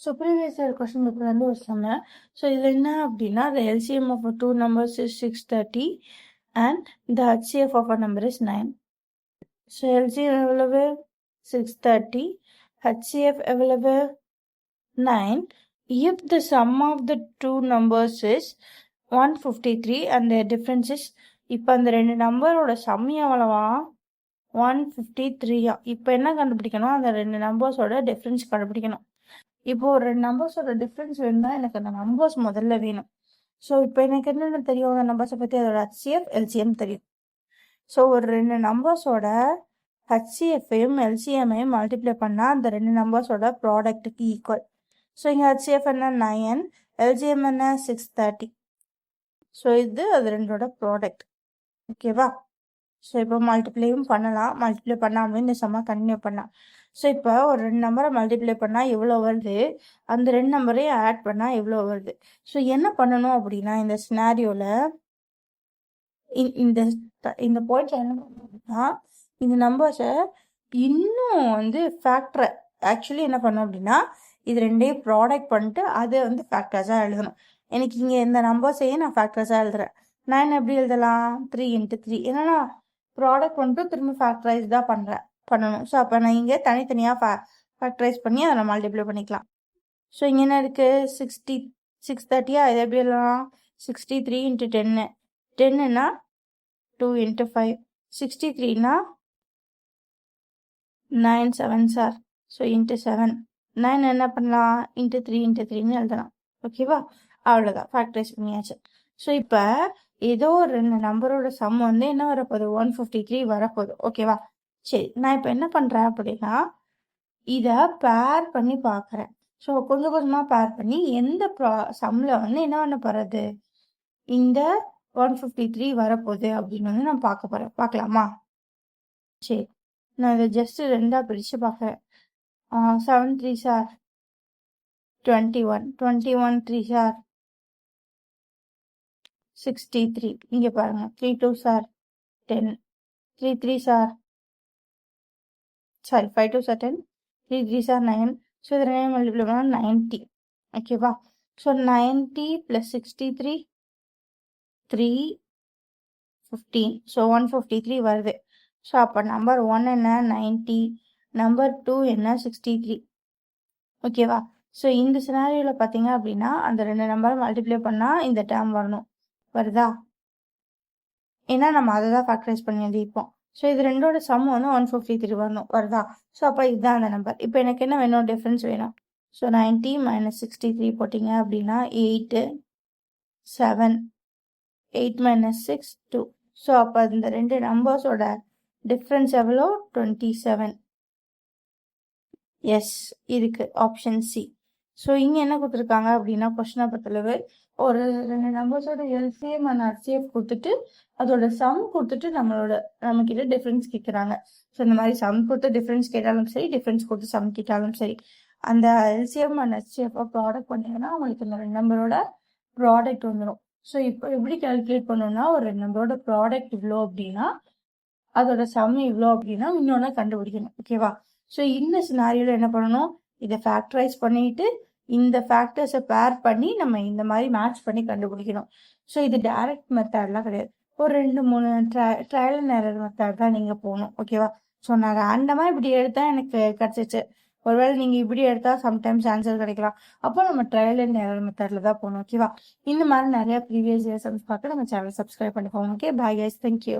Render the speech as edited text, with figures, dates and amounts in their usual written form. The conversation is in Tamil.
So previous year question paper வந்து ஒரு sum. So இது என்ன அப்படின்னா the LCM of two numbers is 630 and the HCF of a number is 9. So LCM எவ்வளவு 630, HCF எவ்வளவு 9. If the sum of the two numbers is 153 and the difference is, இப்போ அந்த ரெண்டு நம்பரோட சம் எவ்வளவா 153. இப்போ என்ன கண்டுபிடிக்கணும், அந்த ரெண்டு நம்பர்ஸோட டிஃப்ரென்ஸ் கண்டுபிடிக்கணும். இப்போ ஒரு ரெண்டு நம்பர்ஸோட டிஃப்ரென்ஸ் வேணும்னா எனக்கு அந்த நம்பர்ஸ் முதல்ல வேணும். ஸோ இப்போ எனக்கு என்னென்ன தெரியும், அந்த நம்பர்ஸை பற்றி அதோட HCF எல்சிஎம் தெரியும். ஸோ ஒரு ரெண்டு நம்பர்ஸோட HCFையும் எல்சிஎம்ஐயும் மல்டிப்ளை பண்ணால் அந்த ரெண்டு நம்பர்ஸோட ப்ராடக்ட்டுக்கு ஈக்குவல். ஸோ இங்கே HCF என்ன 9, எல்சிஎம் என்ன 630. ஸோ இது அது ரெண்டோட ப்ராடக்ட். ஓகேவா? ஸோ இப்போ மல்டிப்ளையும் பண்ணலாம், மல்டிப்ளை பண்ணாமல் இந்த சம்மா கண்டினியூ பண்ணலாம். ஸோ இப்போ ஒரு ரெண்டு நம்பரை மல்டிப்ளை பண்ணால் எவ்வளோ வருது, அந்த ரெண்டு நம்பரையும் ஆட் பண்ணால் எவ்வளோ வருது. ஸோ என்ன பண்ணணும் அப்படின்னா இந்த சினாரியோவில் இந்த இந்த பாயிண்ட்ல என்ன பண்ணணும்னா இந்த நம்பர்ஸை இன்னும் வந்து ஃபேக்டரை ஆக்சுவலி என்ன பண்ணணும் அப்படின்னா இது ரெண்டையும் ப்ராடக்ட் பண்ணிட்டு அதை வந்து ஃபேக்டர்ஸாக எழுதணும். எனக்கு இங்கே இந்த நம்பர்ஸையே நான் ஃபேக்டர்ஸாக எழுதுறேன். நான் என்ன எப்படி எழுதலாம் 3 × 3, என்னன்னா ப்ராடக்ட் வந்துட்டு திரும்ப ஃபேக்டரைஸ் தான் பண்ணணும். ஸோ அப்போ நான் இங்கே தனித்தனியாக ஃபேக்டரைஸ் பண்ணி அதை நான் மல்டிப்ளை பண்ணிக்கலாம். ஸோ இங்கே என்ன இருக்குது 630, இது எப்படி எழுதலாம் 63 × 10. 10னா 2 × 5, 63னா 9 7s are, ஸோ × 7. 9 என்ன பண்ணலாம் × 3 × 3ன்னு எழுதலாம். ஓகேவா? அவ்வளோதான், ஃபேக்டரைஸ் பண்ணியாச்சு. ஸோ இப்போ ஏதோ ஒரு ரெண்டு நம்பரோட சம் வந்து என்ன வரப்போகுது 153 வரப்போகுது. ஓகேவா? சரி, நான் இப்போ என்ன பண்ணுறேன் அப்படின்னா இதை பேர் பண்ணி பார்க்குறேன். ஸோ கொஞ்சம் கொஞ்சமாக பேர் பண்ணி எந்த சம்மில் வந்து என்ன பண்ண போகிறது இந்த 153 வரப்போகுது அப்படின்னு வந்து நான் பார்க்க போகிறேன். பார்க்கலாமா? சரி, நான் இதை ஜஸ்ட்டு ரெண்டாக பிரித்து பார்க்குறேன். 7 3s are 21, 21 3s are 63. இங்கே பாருங்க 3 2s are 10, 3 3s are 5 2s are 10, 3 3s are 9. So இது ரெண்டு மல்டிப்ளை பண்ணால் 90. ஓகேவா? ஸோ 90 + 63 315. ஸோ 153 வருது. ஸோ அப்போ நம்பர் 1 என்ன 90, நம்பர் 2 என்ன 63. ஓகேவா? ஸோ இந்த சினாரியோவில் பார்த்தீங்க அப்படின்னா அந்த ரெண்டு நம்பரை மல்டிப்ளை பண்ணால் இந்த டேர்ம் வரணும். வருதா? ஏன்னா நம்ம அதை தான் ஃபேக்டரைஸ் பண்ணி எழுதிப்போம். ஸோ இது ரெண்டோட சம் வந்து 153 வரணும். வருதா? ஸோ அப்போ இதுதான் அந்த நம்பர். இப்போ எனக்கு என்ன வேணும், டிஃப்ரென்ஸ் வேணும். ஸோ 90 - 63 போட்டிங்க அப்படின்னா 8 7, 8 - 6 2. ஸோ அப்போ இந்த ரெண்டு நம்பர்ஸோட டிஃப்ரென்ஸ் எவ்வளோ 27. எஸ் இருக்கு, ஆப்ஷன் சி. ஸோ இங்கே என்ன கொடுத்துருக்காங்க அப்படின்னா கொஸ்டினை பொறுத்தளவு ஒரு ரெண்டு நம்பர்ஸோட எல்சிஎம் அண்ட் HCF கொடுத்துட்டு அதோட சம் கொடுத்துட்டு நம்மக்கிட்ட டிஃப்ரென்ஸ் கேட்குறாங்க. ஸோ இந்த மாதிரி சம் கொடுத்து டிஃப்ரென்ஸ் கேட்டாலும் சரி, டிஃப்ரென்ஸ் கொடுத்து சம் கேட்டாலும் சரி, அந்த எல்சிஎம் அண்ட் HCF ப்ராடக்ட் பண்ணிங்கன்னா உங்களுக்கு இந்த ரெண்டு நம்பரோட ப்ராடக்ட் வந்துடும். ஸோ இப்போ எப்படி கால்குலேட் பண்ணணும்னா ஒரு ரெண்டு நம்பரோட ப்ராடக்ட் இவ்வளோ அப்படின்னா அதோட சம் இவ்வளோ அப்படின்னா இன்னொன்று கண்டுபிடிக்கணும். ஓகேவா? ஸோ இந்த சினாரியோவில் என்ன பண்ணணும், இதை ஃபேக்டரைஸ் பண்ணிட்டு இந்த ஃபேக்டர்ஸை பேர் பண்ணி நம்ம இந்த மாதிரி மேட்ச் பண்ணி கண்டுபிடிக்கணும். ஸோ இது டைரக்ட் மெத்தட்லாம் கிடையாது, ஒரு 2-3 ட்ரையல் அண்ட் எரர் மெத்தட் தான் நீங்கள் போகணும். ஓகேவா? ஸோ நான் ரேண்டமாக இப்படி எடுத்தால் எனக்கு கிடச்சிச்சு, ஒருவேளை நீங்கள் இப்படி எடுத்தால் சம்டைம்ஸ் ஆன்சர் கிடைக்கலாம். அப்போ நம்ம ட்ரையல் அண்ட் எரர் மெத்தடில் தான் போகணும். ஓகேவா? இந்த மாதிரி நிறைய ப்ரீவியஸ் இயர் சம்ஸ் பார்க்க நம்ம சேனல் சப்ஸ்கிரைப் பண்ணிக்கோங்க. Okay, bye guys, thank you.